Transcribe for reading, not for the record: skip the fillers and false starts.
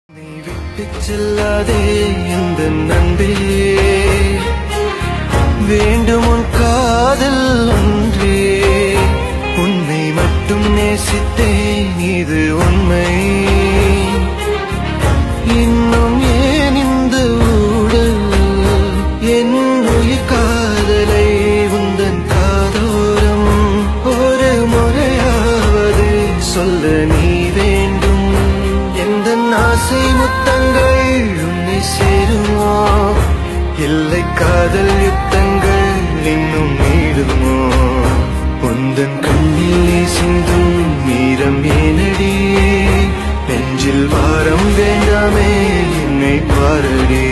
நீ விட்டுச் செல்லாதே இந்த நண்பே, வேண்டும் உன் காதல் ஒன்றே. உன்னை மட்டும் நேசித்தேன், இது உண்மை. இன்னும் ஏன் இந்த ஊடல் என் உயிர் காதலை உந்தன் காதோரம் ஒரு முறையாவது சொல்ல நீ வேண்டும். எந்த ஆசை முத்தங்கள் உன்னை சேருமோ, இல்லை காதல் யுத்தங்கள் இன்னும் நீடுமோ. உந்தன் கண்ணிலே சிந்தும் மீரம் ஏனடி, நெஞ்சில் வாரம் வேண்டாமே என்னை பாரடி.